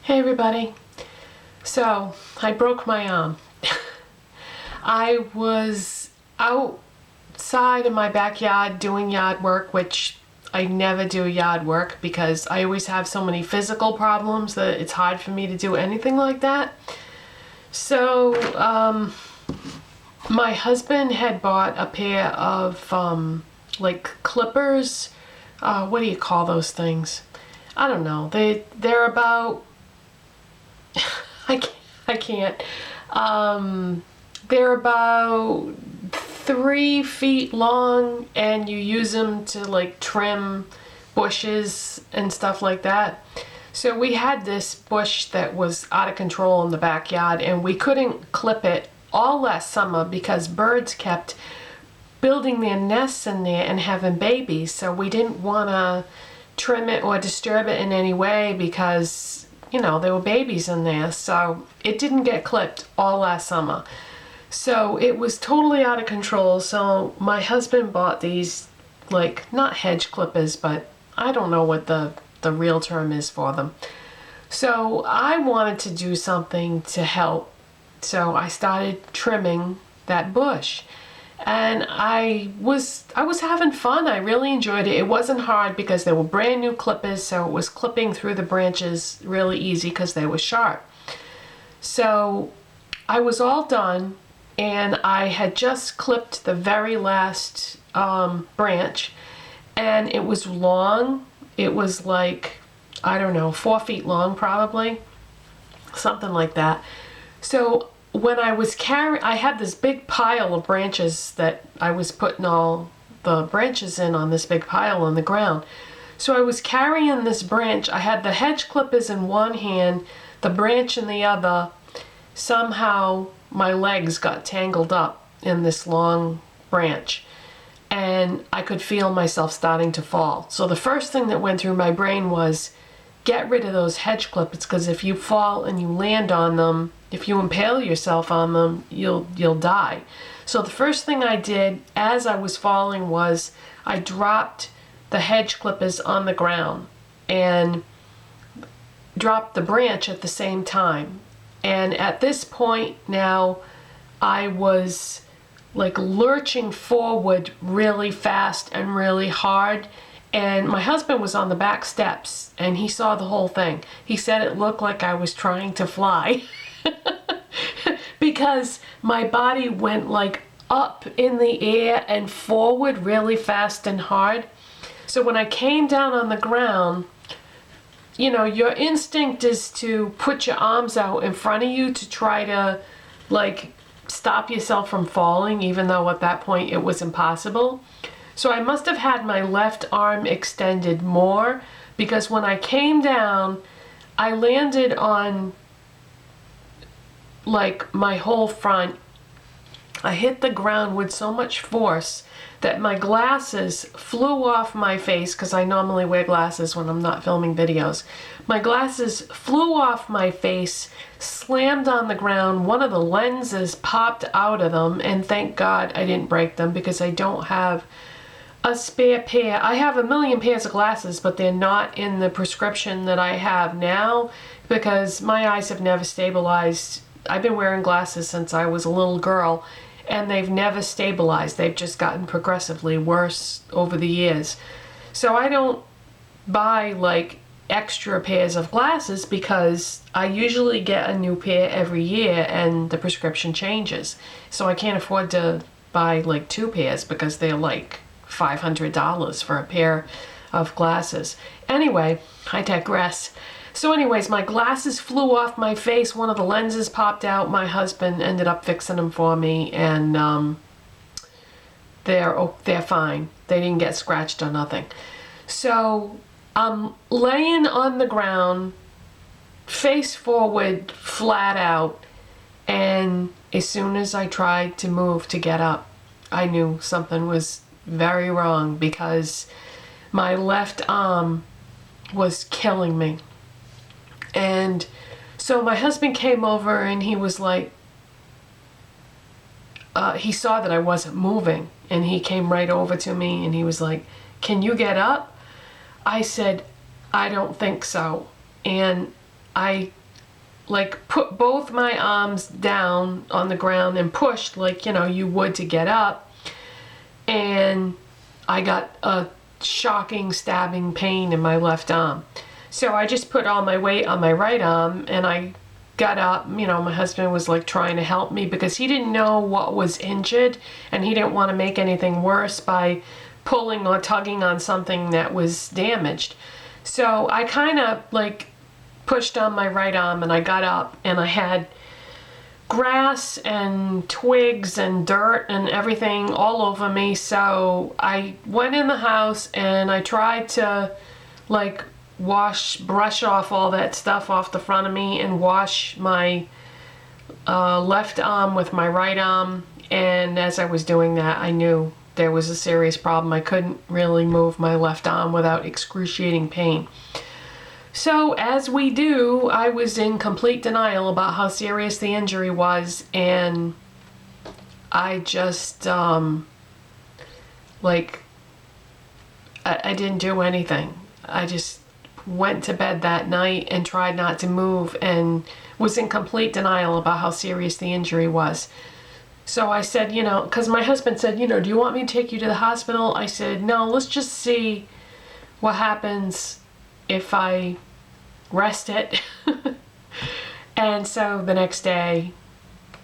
Hey everybody. So, I broke my arm. I was outside in my backyard doing yard work, which I never do yard work because I always have so many physical problems that it's hard for me to do anything like that. So, my husband had bought a pair of like clippers. What do you call those things? I don't know. They're about I can't. They're about 3 feet long, and you use them to like trim bushes and stuff like that. So we had this bush that was out of control in the backyard, and we couldn't clip it all last summer because birds kept building their nests in there and having babies. So we didn't want to trim it or disturb it in any way because, you know, there were babies in there. So it didn't get clipped all last summer. So it was totally out of control. So my husband bought these, like, not hedge clippers, but I don't know what the real term is for them. So I wanted to do something to help. So I started trimming that bush. And I was having fun. I really enjoyed it. It wasn't hard because they were brand new clippers, so it was clipping through the branches really easy because they were sharp. So I was all done, and I had just clipped the very last branch, and it was long. It was like, I don't know, 4 feet long probably, something like that. So when I was I had this big pile of branches that I was putting all the branches in on this big pile on the ground. So I was carrying this branch. I had the hedge clippers in one hand, the branch in the other. Somehow my legs got tangled up in this long branch, and I could feel myself starting to fall. So the first thing that went through my brain was, get rid of those hedge clippers, because if you fall and you land on them, if you impale yourself on them, you'll die. So the first thing I did as I was falling was I dropped the hedge clippers on the ground and dropped the branch at the same time. And at this point now, I was like lurching forward really fast and really hard. And my husband was on the back steps, and he saw the whole thing. He said it looked like I was trying to fly because my body went like up in the air and forward really fast and hard. So when I came down on the ground, you know, your instinct is to put your arms out in front of you to try to like stop yourself from falling, even though at that point it was impossible. So I must have had my left arm extended more, because when I came down, I landed on like my whole front. I hit the ground with so much force that my glasses flew off my face, because I normally wear glasses when I'm not filming videos. My glasses flew off my face, slammed on the ground. One of the lenses popped out of them, and thank God I didn't break them because I don't have a spare pair. I have a million pairs of glasses, but they're not in the prescription that I have now because my eyes have never stabilized. I've been wearing glasses since I was a little girl, and they've never stabilized. They've just gotten progressively worse over the years. So I don't buy like extra pairs of glasses because I usually get a new pair every year and the prescription changes. So I can't afford to buy like 2 pairs because they're like $500 for a pair of glasses. Anyway, I digress. So anyways, my glasses flew off my face. One of the lenses popped out. My husband ended up fixing them for me, and they're fine. They didn't get scratched or nothing. So I'm laying on the ground, face forward, flat out, and as soon as I tried to move to get up, I knew something was very wrong because my left arm was killing me. And so my husband came over, and he was like, he saw that I wasn't moving, and he came right over to me and he was like, "Can you get up?" I said, "I don't think so." And I like put both my arms down on the ground and pushed like, you know, you would to get up. And I got a shocking stabbing pain in my left arm. So I just put all my weight on my right arm and I got up. You know, my husband was like trying to help me because he didn't know what was injured and he didn't want to make anything worse by pulling or tugging on something that was damaged. So I kind of like pushed on my right arm and I got up and I had grass and twigs and dirt and everything all over me. So I went in the house and I tried to like brush off all that stuff off the front of me and wash my left arm with my right arm. And as I was doing that, I knew there was a serious problem. I couldn't really move my left arm without excruciating pain. So as we do, I was in complete denial about how serious the injury was, and I just I didn't do anything. I just went to bed that night and tried not to move and was in complete denial about how serious the injury was. So I said, you know, because my husband said, you know, do you want me to take you to the hospital? I said, no, let's just see what happens if I rest it. And so the next day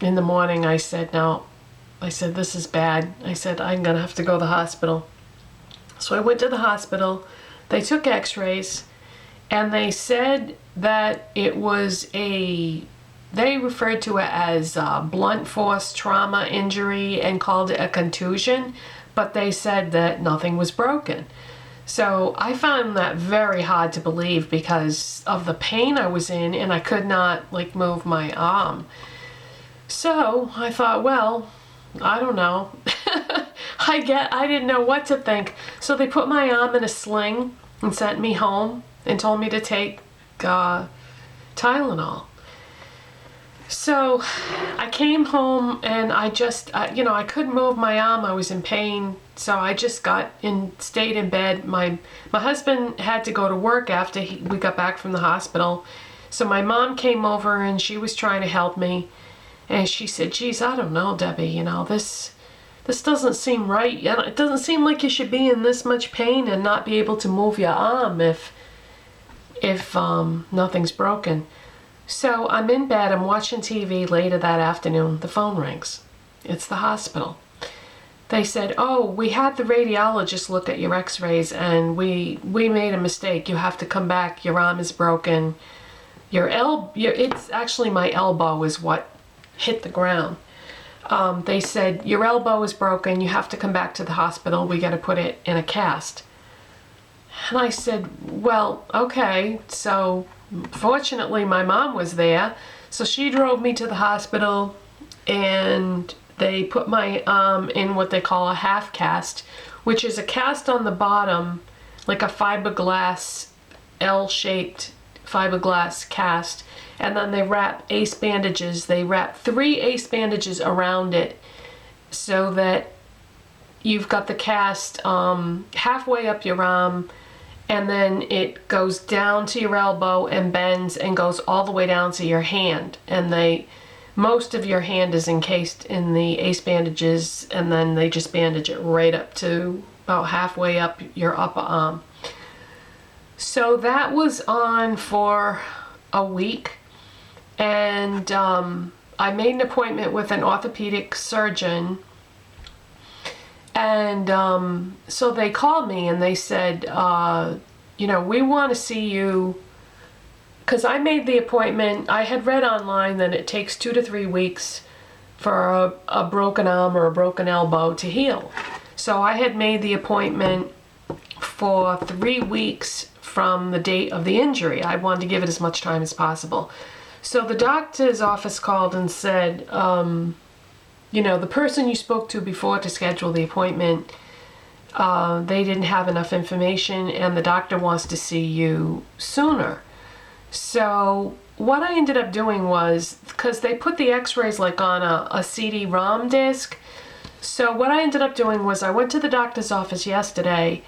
in the morning I said, no, I said, this is bad. I said, I'm gonna have to go to the hospital. So I went to the hospital. They took x-rays and they said that it was they referred to it as blunt force trauma injury and called it a contusion, but they said that nothing was broken. So I found that very hard to believe because of the pain I was in and I could not like move my arm. So I thought, well, I don't know. I didn't know what to think. So they put my arm in a sling and sent me home and told me to take Tylenol. So I came home and I just, you know, I couldn't move my arm. I was in pain. So I just stayed in bed. My husband had to go to work after we got back from the hospital. So my mom came over and she was trying to help me. And she said, geez, I don't know, Debbie, you know, this doesn't seem right. It doesn't seem like you should be in this much pain and not be able to move your arm if nothing's broken. So I'm in bed, I'm watching TV later that afternoon, the phone rings. It's the hospital. They said, oh, we had the radiologist look at your x-rays and we made a mistake. You have to come back, your arm is broken. It's actually my elbow is what hit the ground. They said, your elbow is broken, you have to come back to the hospital, we got to put it in a cast. And I said, well, okay. So fortunately my mom was there, so she drove me to the hospital and they put my arm in what they call a half cast, which is a cast on the bottom, like a fiberglass, L-shaped fiberglass cast, and then they wrap ace bandages. They wrap 3 ace bandages around it so that you've got the cast halfway up your arm, and then it goes down to your elbow and bends and goes all the way down to your hand. And most of your hand is encased in the ace bandages, and then they just bandage it right up to about halfway up your upper arm. So that was on for a week, and I made an appointment with an orthopedic surgeon. And so they called me and they said, you know, we want to see you, because I made the appointment. I had read online that it takes 2 to 3 weeks for a broken arm or a broken elbow to heal. So I had made the appointment for 3 weeks from the date of the injury. I wanted to give it as much time as possible. So the doctor's office called and said, you know, the person you spoke to before to schedule the appointment, they didn't have enough information and the doctor wants to see you sooner. So what I ended up doing was, because they put the x-rays like on a CD-ROM disc, so what I ended up doing was I went to the doctor's office yesterday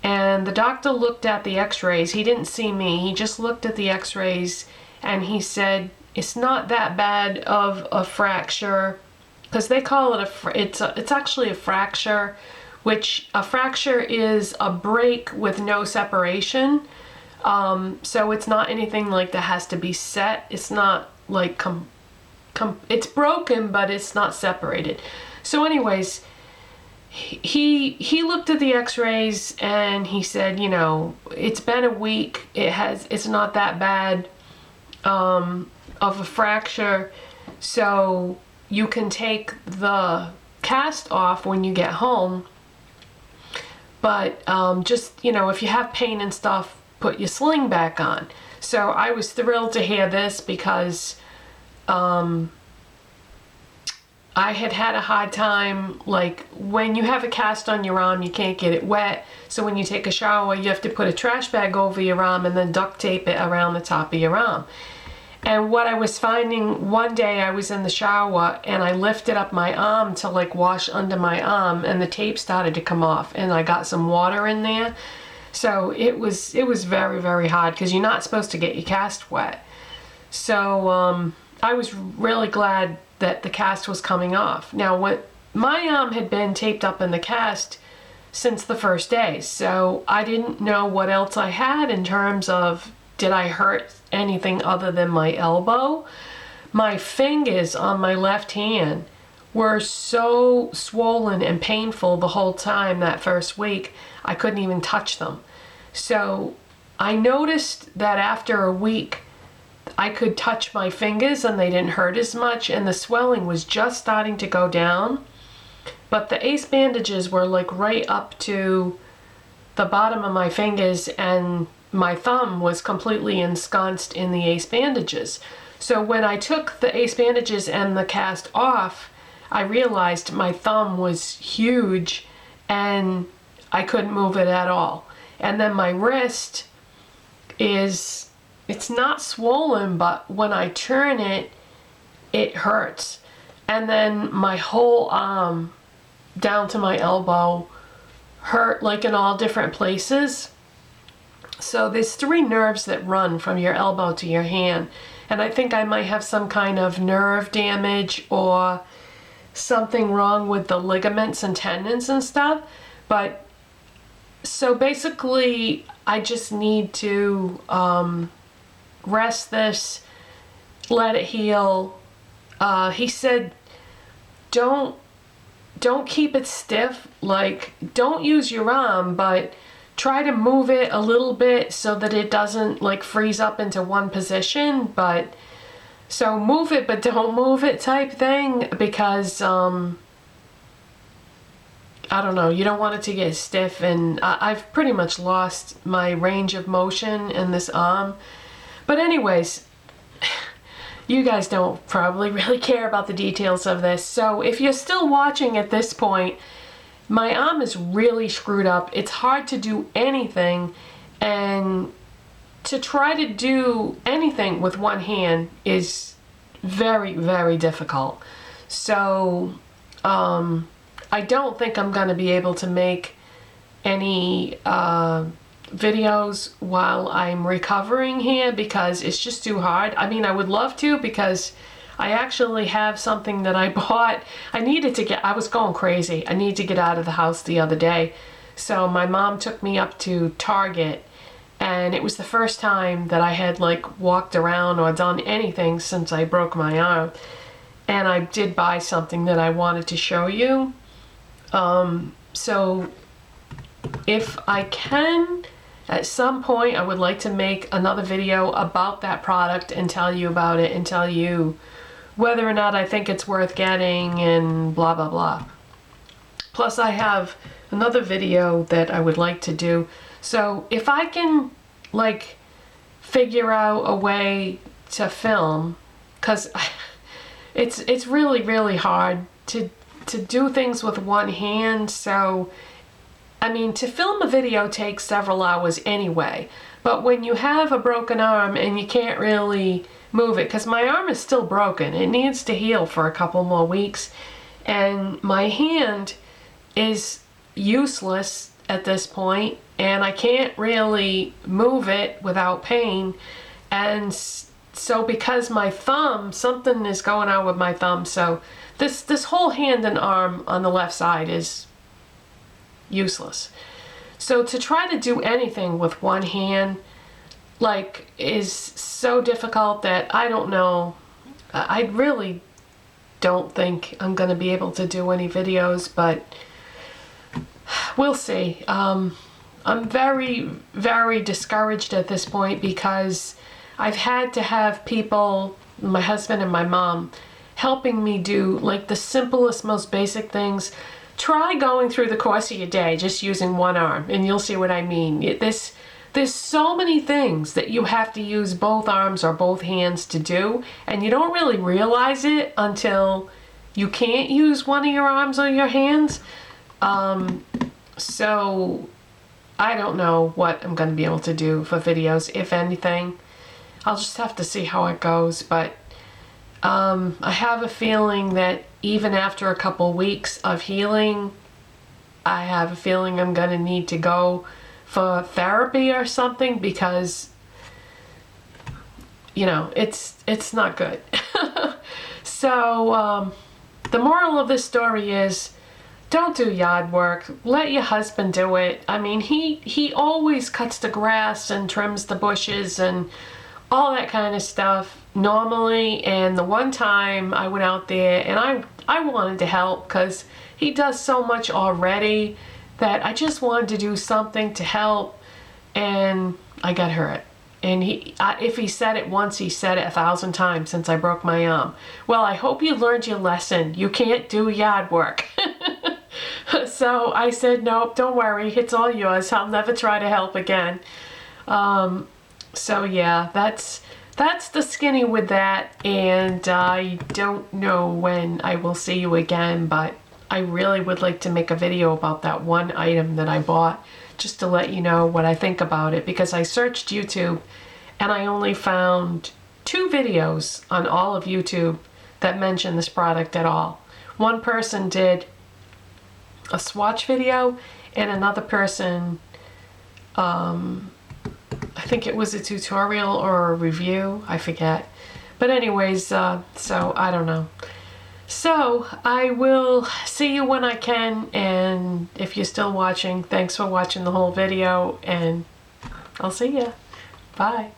and the doctor looked at the x-rays. He didn't see me, he just looked at the x-rays and he said it's not that bad of a fracture, because they call it it's actually a fracture, which a fracture is a break with no separation. So it's not anything like that has to be set. It's not like it's broken, but it's not separated. So anyways, he looked at the x-rays and he said, you know, it's been a week. It's not that bad of a fracture. So you can take the cast off when you get home. But just, you know, if you have pain and stuff, put your sling back on. So I was thrilled to hear this, because I had a hard time, like when you have a cast on your arm, you can't get it wet. So when you take a shower, you have to put a trash bag over your arm and then duct tape it around the top of your arm. And what I was finding, one day I was in the shower and I lifted up my arm to like wash under my arm, and the tape started to come off, and I got some water in there. So it was very, very hard, because you're not supposed to get your cast wet. So I was really glad that the cast was coming off. Now, my arm had been taped up in the cast since the first day, so I didn't know what else I had in terms of, did I hurt anything other than my elbow? My fingers on my left hand were so swollen and painful the whole time that first week, I couldn't even touch them. So I noticed that after a week, I could touch my fingers and they didn't hurt as much, and the swelling was just starting to go down. But the ace bandages were like right up to the bottom of my fingers, and my thumb was completely ensconced in the ace bandages. So when I took the ace bandages and the cast off, I realized my thumb was huge and I couldn't move it at all. And then my wrist it's not swollen, but when I turn it, it hurts. And then my whole arm down to my elbow hurt, like in all different places. So there's 3 nerves that run from your elbow to your hand, and I think I might have some kind of nerve damage or something wrong with the ligaments and tendons and stuff. But so basically I just need to rest this, let it heal. He said don't keep it stiff, like don't use your arm, but try to move it a little bit so that it doesn't like freeze up into one position. But so move it but don't move it type thing, because I don't know, you don't want it to get stiff. And I've pretty much lost my range of motion in this arm. But anyways, you guys don't probably really care about the details of this. So if you're still watching at this point, my arm is really screwed up. It's hard to do anything, and to try to do anything with one hand is very, very difficult. So I don't think I'm going to be able to make any videos while I'm recovering here, because it's just too hard. I mean, I would love to, because I actually have something that I bought. I was going crazy. I needed to get out of the house the other day. So my mom took me up to Target, and it was the first time that I had like walked around or done anything since I broke my arm. And I did buy something that I wanted to show you. So if I can, at some point, I would like to make another video about that product and tell you about it and tell you whether or not I think it's worth getting and blah, blah, blah. Plus, I have another video that I would like to do. So if I can, like, figure out a way to film, because it's really, really hard to do things with one hand. So I mean, to film a video takes several hours anyway, but when you have a broken arm and you can't really move it, because my arm is still broken, it needs to heal for a couple more weeks, and my hand is useless at this point, and I can't really move it without pain, and so because my thumb, something is going on with my thumb, so this whole hand and arm on the left side is useless. So to try to do anything with one hand, like, is so difficult that I don't know. I really don't think I'm going to be able to do any videos, but we'll see. I'm very, very discouraged at this point because I've had to have people, my husband and my mom, helping me do like the simplest, most basic things. Try going through the course of your day just using one arm and you'll see what I mean. There's so many things that you have to use both arms or both hands to do, and you don't really realize it until you can't use one of your arms or your hands. So I don't know what I'm going to be able to do for videos, if anything. I'll just have to see how it goes, but I have a feeling that even after a couple weeks of healing, I have a feeling I'm going to need to go for therapy or something because, you know, it's not good. So the moral of this story is, don't do yard work. Let your husband do it. I mean, he always cuts the grass and trims the bushes and all that kind of stuff normally. And the one time I went out there and I wanted to help because he does so much already that I just wanted to do something to help, and I got hurt. And if he said it once, he said it 1,000 times since I broke my arm. Well, I hope you learned your lesson. You can't do yard work. So I said, nope, don't worry. It's all yours. I'll never try to help again. So yeah, that's the skinny with that. And I don't know when I will see you again, but I really would like to make a video about that one item that I bought, just to let you know what I think about it, because I searched YouTube and I only found 2 videos on all of YouTube that mention this product at all. One person did a swatch video and another person, I think it was a tutorial or a review, I forget. But anyways, so I don't know. So I will see you when I can, and if you're still watching, thanks for watching the whole video, and I'll see ya. Bye.